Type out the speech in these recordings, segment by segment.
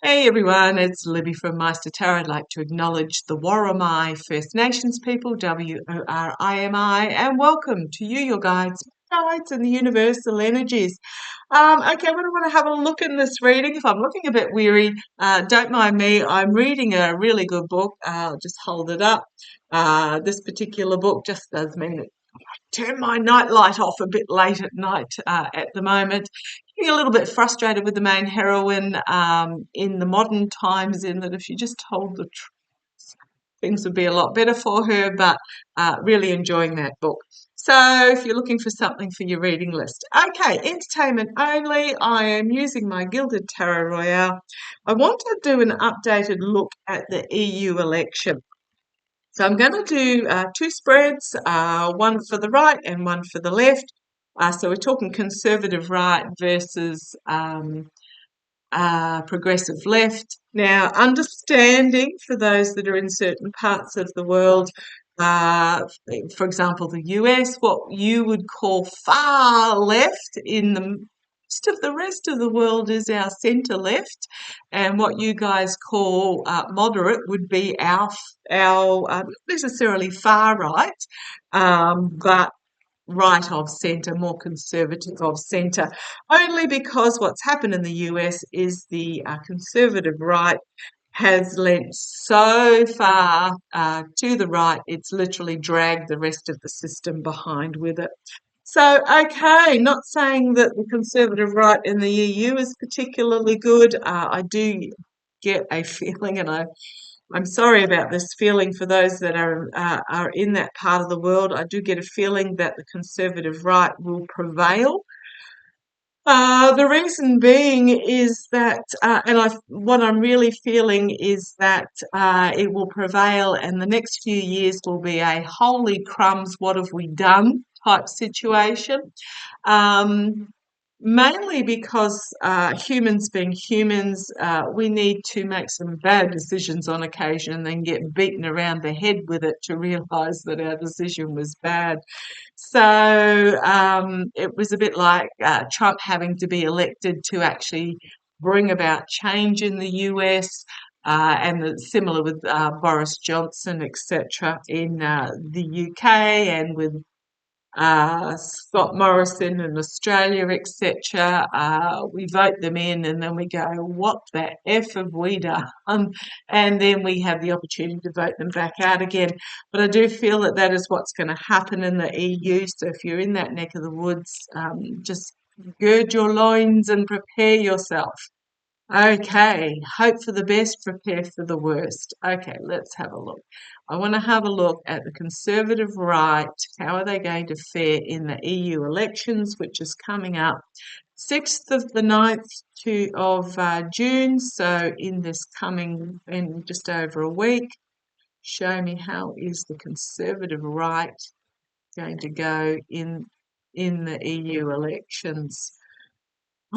Hey everyone, it's Libby from maighstirtarot. I'd like to acknowledge the Worimi First Nations people, Worimi, and welcome to you, your guides, and the universal energies. Okay, what do I want to have a look in this reading? If I'm looking a bit weary, don't mind me. I'm reading a really good book. I'll just hold it up. This particular book just does mean that turn my night light off a bit late at night at the moment. Getting a little bit frustrated with the main heroine in the modern times, in that if she just told the truth, things would be a lot better for her, but really enjoying that book. So if you're looking for something for your reading list. Okay, entertainment only. I am using my Gilded Tarot Royale. I want to do an updated look at the EU election. So I'm going to do two spreads, one for the right and one for the left. So we're talking conservative right versus progressive left. Now, understanding for those that are in certain parts of the world, for example, the US, what you would call far left in the most of the rest of the world is our centre left, and what you guys call moderate would be our not necessarily far right, but right of centre, more conservative of centre, only because what's happened in the US is the conservative right has lent so far to the right, it's literally dragged the rest of the system behind with it. So, okay, not saying that the conservative right in the EU is particularly good. I do get a feeling, and I'm sorry about this feeling for those that are in that part of the world. I do get a feeling that the conservative right will prevail. The reason being is that, what I'm really feeling is that it will prevail, and the next few years will be a holy crumbs, what have we done type situation. Um, Mainly because humans being humans, we need to make some bad decisions on occasion and then get beaten around the head with it to realise that our decision was bad. So it was a bit like Trump having to be elected to actually bring about change in the US. Similar with Boris Johnson, etc., in the UK, and with Scott Morrison in Australia, etc. We vote them in and then we go, what the F have we done? And then we have the opportunity to vote them back out again. But I do feel that that is what's going to happen in the EU. So if you're in that neck of the woods, just gird your loins and prepare yourself. Okay, hope for the best, prepare for the worst. Okay, let's have a look. I want to have a look at the Conservative right. How are they going to fare in the EU elections, which is coming up 6th of the 9th of June, so in this in just over a week. Show me how is the Conservative right going to go in the EU elections.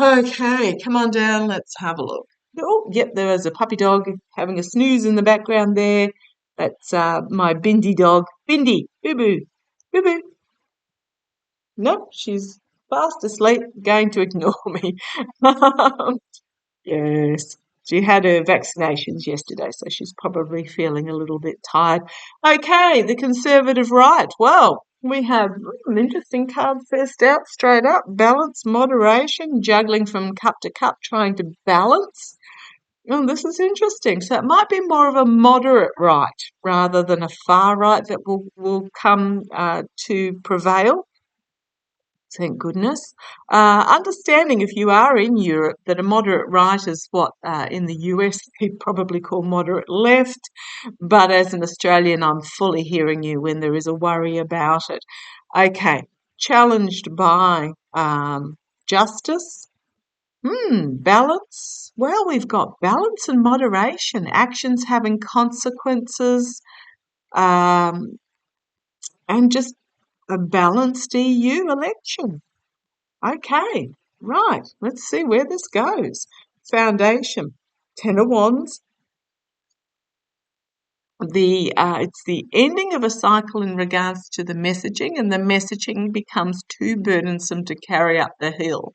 Okay, come on down, let's have a look. Oh, yep, there is a puppy dog having a snooze in the background there. That's my Bindi dog. Bindi, boo-boo, boo-boo. Nope, she's fast asleep, going to ignore me. Yes, she had her vaccinations yesterday, so she's probably feeling a little bit tired. Okay, the Conservative right. Well, we have an interesting card first out, straight up. Balance, moderation, juggling from cup to cup, trying to balance. Oh, this is interesting. So it might be more of a moderate right rather than a far right that will come to prevail. Thank goodness. Understanding if you are in Europe that a moderate right is what in the US they probably call moderate left, but as an Australian, I'm fully hearing you when there is a worry about it. Okay, challenged by justice. Balance. Well, we've got balance and moderation, actions having consequences, um, and just a balanced EU election. Okay, right. Let's see where this goes. Foundation, Ten of Wands. It's the ending of a cycle in regards to the messaging, and the messaging becomes too burdensome to carry up the hill.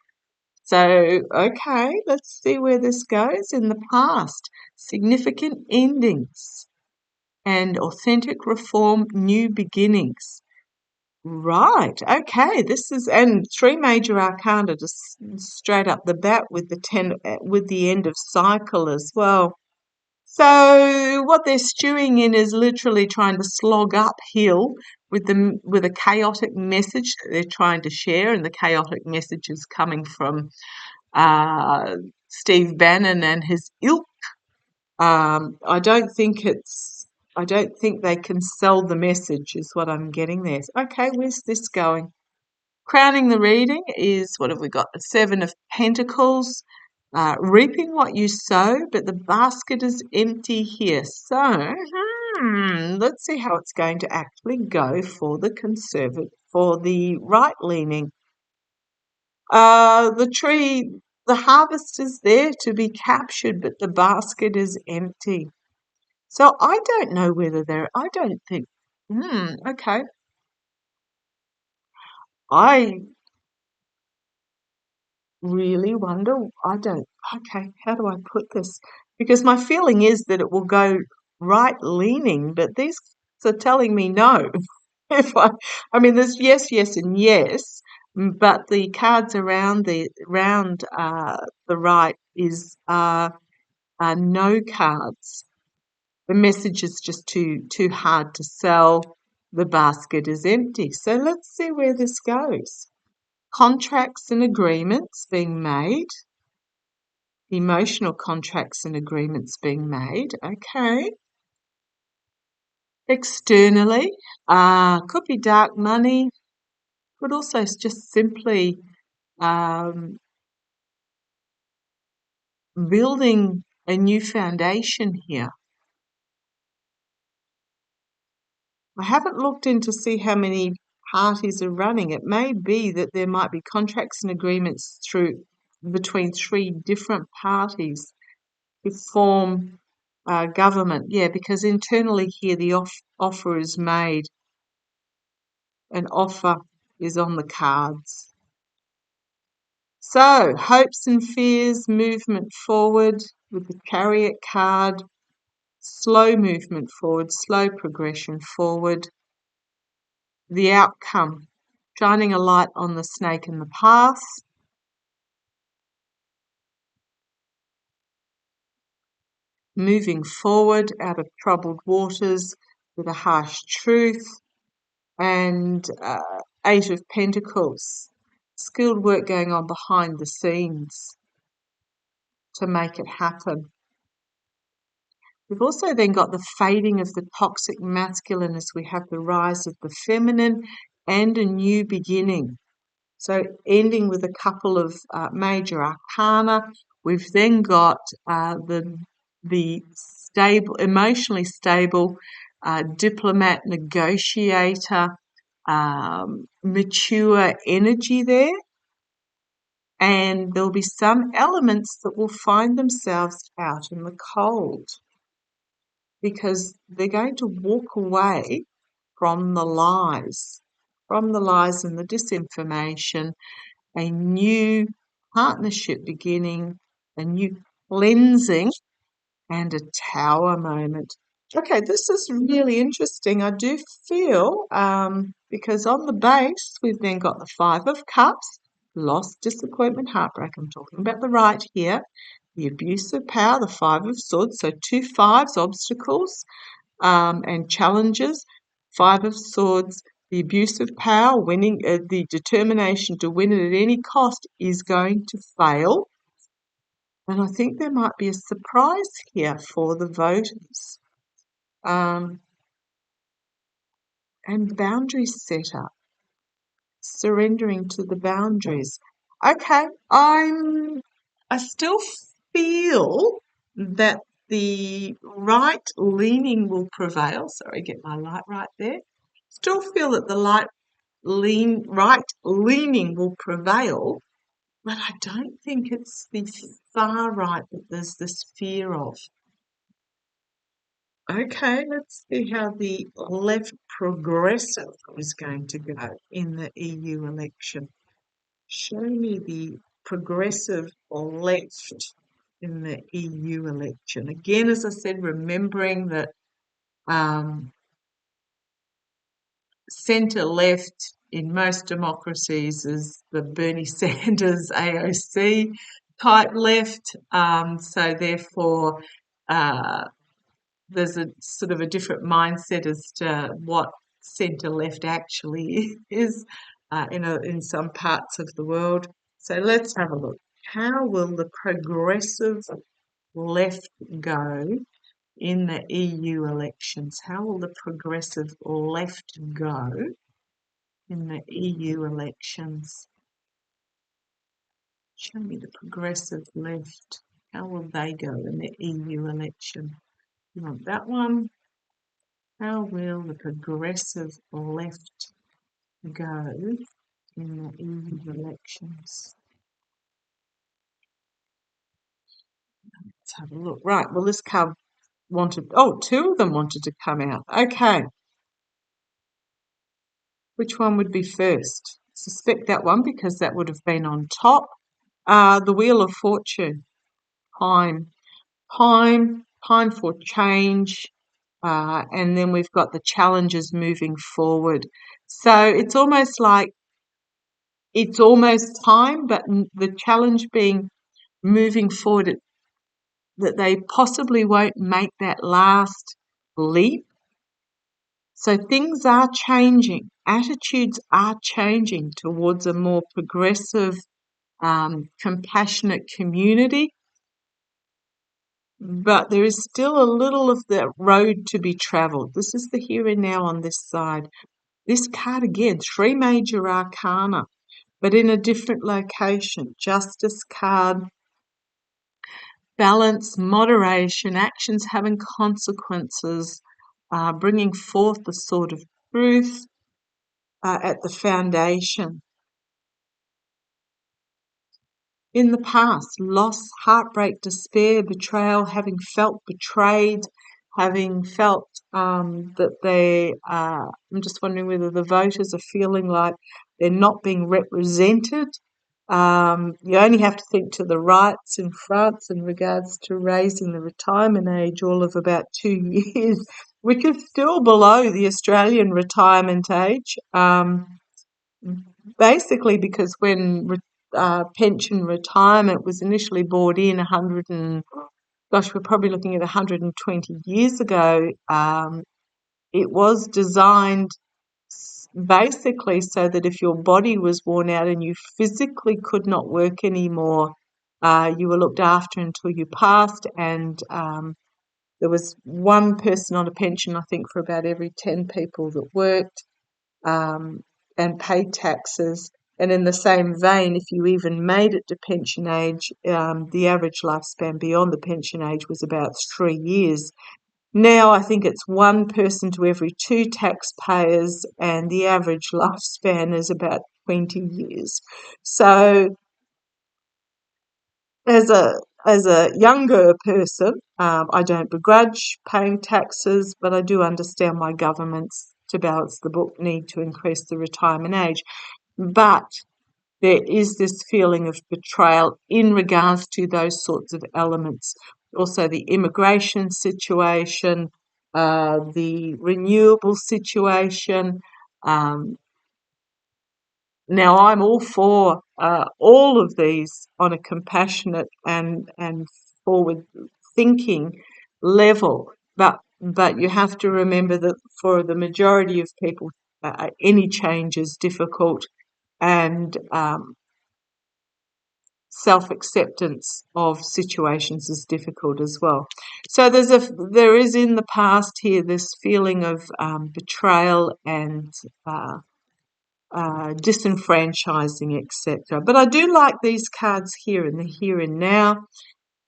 So, okay, let's see where this goes. In the past, significant endings and authentic reform, new beginnings. Right, okay, this is, and three major arcana just straight up the bat with the with the end of cycle as well. So what they're stewing in is literally trying to slog uphill with a chaotic message that they're trying to share, and the chaotic message is coming from uh, Steve Bannon and his ilk. I don't think it's. I don't think they can sell the message, is what I'm getting there. Okay, where's this going? Crowning the reading is, what have we got? The Seven of Pentacles, reaping what you sow, but the basket is empty here. So, let's see how it's going to actually go for the conservative, for the right-leaning. The harvest is there to be captured, but the basket is empty. So I don't know whether I don't think, okay. I really wonder, I don't, okay, how do I put this? Because my feeling is that it will go right leaning, but these are telling me no. If I mean, there's yes, yes, and yes, but the cards around the right is no cards. The message is just too hard to sell. The basket is empty. So let's see where this goes. Contracts and agreements being made. Emotional contracts and agreements being made. Okay. Externally, could be dark money, could also just simply um, building a new foundation here. I haven't looked in to see how many parties are running. It may be that there might be contracts and agreements between three different parties to form government. Yeah, because internally here the offer is made. An offer is on the cards. So, hopes and fears, movement forward with the Chariot card, slow movement forward, slow progression forward. The outcome, shining a light on the snake in the path. Moving forward out of troubled waters with a harsh truth. And Eight of Pentacles, skilled work going on behind the scenes to make it happen. We've also then got the fading of the toxic masculine as we have the rise of the feminine and a new beginning. So ending with a couple of major arcana. We've then got the stable, emotionally stable diplomat, negotiator, mature energy there. And there'll be some elements that will find themselves out in the cold because they're going to walk away from the lies and the disinformation, a new partnership beginning, a new cleansing, and a tower moment. Okay, this is really interesting. I do feel, because on the base, we've then got the Five of Cups, loss, disappointment, heartbreak. I'm talking about the right here. The abuse of power, the Five of Swords. So two fives, obstacles and challenges. Five of Swords, the abuse of power, winning, the determination to win it at any cost is going to fail. And I think there might be a surprise here for the voters. And boundaries set up, surrendering to the boundaries. Okay, I still feel that the right leaning will prevail. Sorry, get my light right there. Still feel that the right leaning will prevail, but I don't think it's the far right that there's this fear of. Okay, let's see how the left progressive is going to go in the EU election. Show me the progressive left in the EU election. Again, as I said, remembering that centre left in most democracies is the Bernie Sanders AOC type left. So therefore, there's a sort of a different mindset as to what centre left actually is in some parts of the world. So let's have a look. How will the progressive left go in the EU elections? How will the progressive left go in the EU elections? Show me the progressive left. How will they go in the EU election? You want that one? How will the progressive left go in the EU elections? Let's have a look. Right, well, this card wanted, two of them wanted to come out. Okay. Which one would be first? Suspect that one because that would have been on top. The Wheel of Fortune. Time. Time for change. And then we've got the challenges moving forward. So it's almost like it's almost time, but the challenge being moving forward, that they possibly won't make that last leap. So things are changing. Attitudes are changing towards a more progressive, compassionate community. But there is still a little of that road to be travelled. This is the here and now on this side. This card again, 3 major arcana, but in a different location. Justice card, balance, moderation, actions having consequences, bringing forth the sword of truth at the foundation. In the past, loss, heartbreak, despair, betrayal, having felt betrayed, having felt that I'm just wondering whether the voters are feeling like they're not being represented. You only have to think to the riots in France in regards to raising the retirement age all of about 2 years, which is still below the Australian retirement age. Basically because when pension retirement was initially brought in we're probably looking at 120 years ago, it was designed basically so that if your body was worn out and you physically could not work anymore, you were looked after until you passed, and there was one person on a pension, I think, for about every 10 people that worked and paid taxes. And in the same vein, if you even made it to pension age, the average lifespan beyond the pension age was about 3 years. Now I think it's one person to every 2 taxpayers, and the average lifespan is about 20 years. So as a younger person, I don't begrudge paying taxes, but I do understand why governments, to balance the book, need to increase the retirement age. But there is this feeling of betrayal in regards to those sorts of elements. Also, the immigration situation, the renewable situation. Now, I'm all for all of these on a compassionate and forward-thinking level, but you have to remember that for the majority of people, any change is difficult, and self-acceptance of situations is difficult as well. So there is in the past here this feeling of betrayal and disenfranchising, etc. But I do like these cards here in the here and now.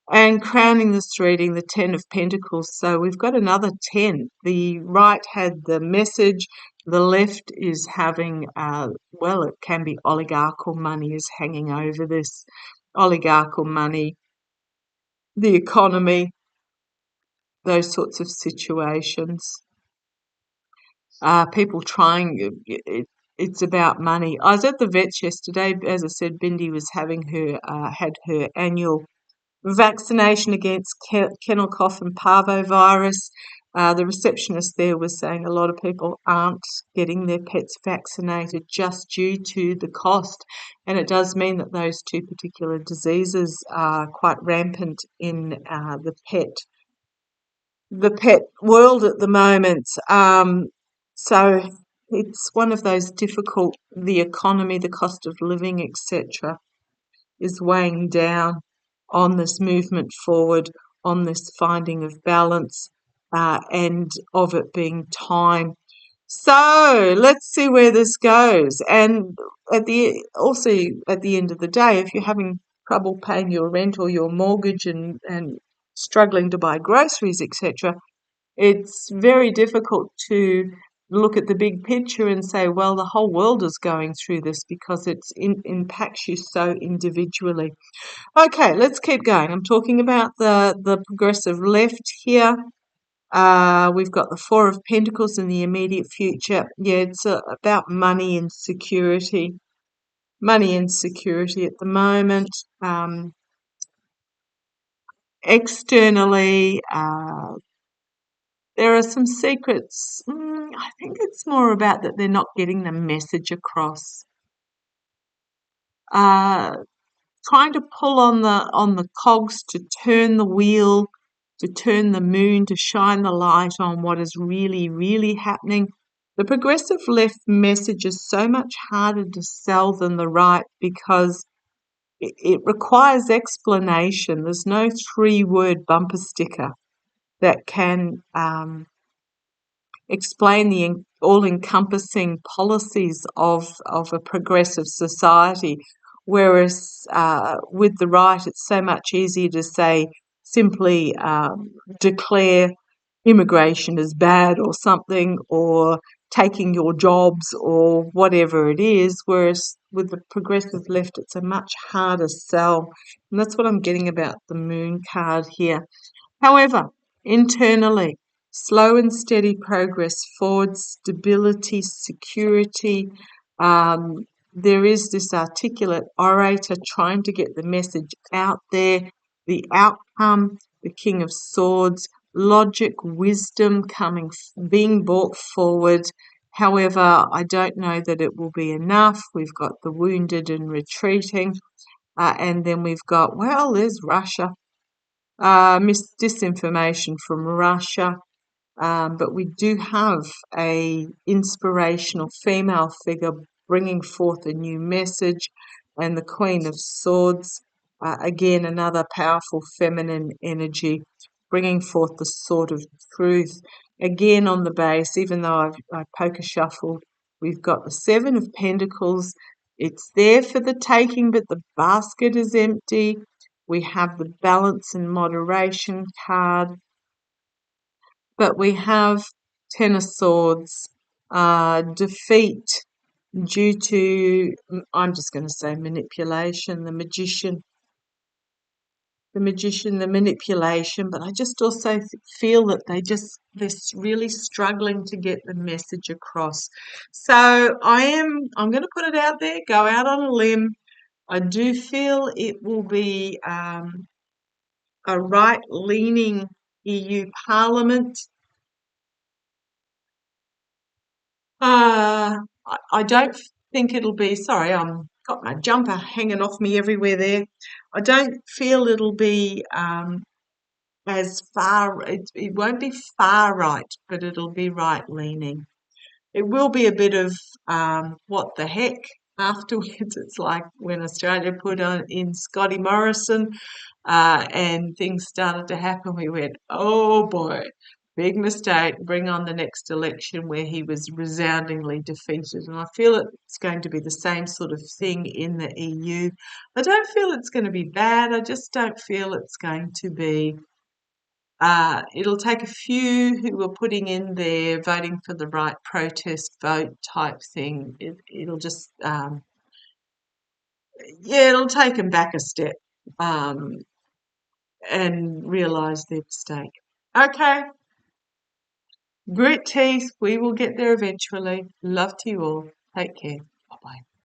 And crowning this reading, the 10 of Pentacles. So we've got another 10. The right had the message. The left is having, it can be oligarchical money is hanging over this. Oligarchical money, the economy, those sorts of situations. People trying, it's about money. I was at the vet's yesterday. As I said, Bindi was having her had her annual vaccination against kennel cough and parvovirus. The receptionist there was saying a lot of people aren't getting their pets vaccinated just due to the cost, and it does mean that those two particular diseases are quite rampant in the pet world at the moment. So it's one of those difficult, the economy, the cost of living, etc., is weighing down on this movement forward, on this finding of balance, and of it being time. So let's see where this goes. And at the end of the day, if you're having trouble paying your rent or your mortgage and struggling to buy groceries, etc., it's very difficult to look at the big picture and say, well, the whole world is going through this because it impacts you so individually. Okay, let's keep going. I'm talking about the progressive left here. We've got the Four of Pentacles in the immediate future. Yeah, it's about money and security. Money and security at the moment. Externally, there are some secrets. I think it's more about that they're not getting the message across. Uh, Trying to pull on the cogs to turn the wheel, to turn the moon, to shine the light on what is really, really happening. The progressive left message is so much harder to sell than the right because it requires explanation. There's no 3-word bumper sticker that can explain the all-encompassing policies of a progressive society, whereas with the right, it's so much easier to say simply declare immigration is bad or something, or taking your jobs or whatever it is, whereas with the progressive left, it's a much harder sell. And that's what I'm getting about the moon card here. However, internally, slow and steady progress forward, stability, security. There is this articulate orator trying to get the message out there, the outcome, the King of Swords, logic, wisdom being brought forward. However, I don't know that it will be enough. We've got the wounded and retreating. And then we've got, well, there's Russia. Disinformation from Russia, but we do have a inspirational female figure bringing forth a new message, and the Queen of Swords, again another powerful feminine energy, bringing forth the sword of truth. Again on the base, even though I poker shuffled, we've got the Seven of Pentacles. It's there for the taking, but the basket is empty. We have the balance and moderation card, but we have Ten of Swords, defeat due to, I'm just going to say manipulation, the magician, the manipulation, but I just also feel that they're really struggling to get the message across. So I'm going to put it out there, go out on a limb. I do feel it will be a right-leaning EU Parliament. I don't think it'll be, sorry, got my jumper hanging off me everywhere there. I don't feel it'll be as far, it won't be far right, but it'll be right-leaning. It will be a bit of what the heck afterwards. It's like when Australia put on in Scotty Morrison and things started to happen. We went, oh boy, big mistake. Bring on the next election where he was resoundingly defeated. And I feel it's going to be the same sort of thing in the EU. I don't feel it's going to be bad. I just don't feel it's going to be it'll take a few who are putting in their voting for the right protest vote type thing. It'll just, yeah, it'll take them back a step and realise their mistake. Okay, grit teeth, we will get there eventually. Love to you all. Take care. Bye bye.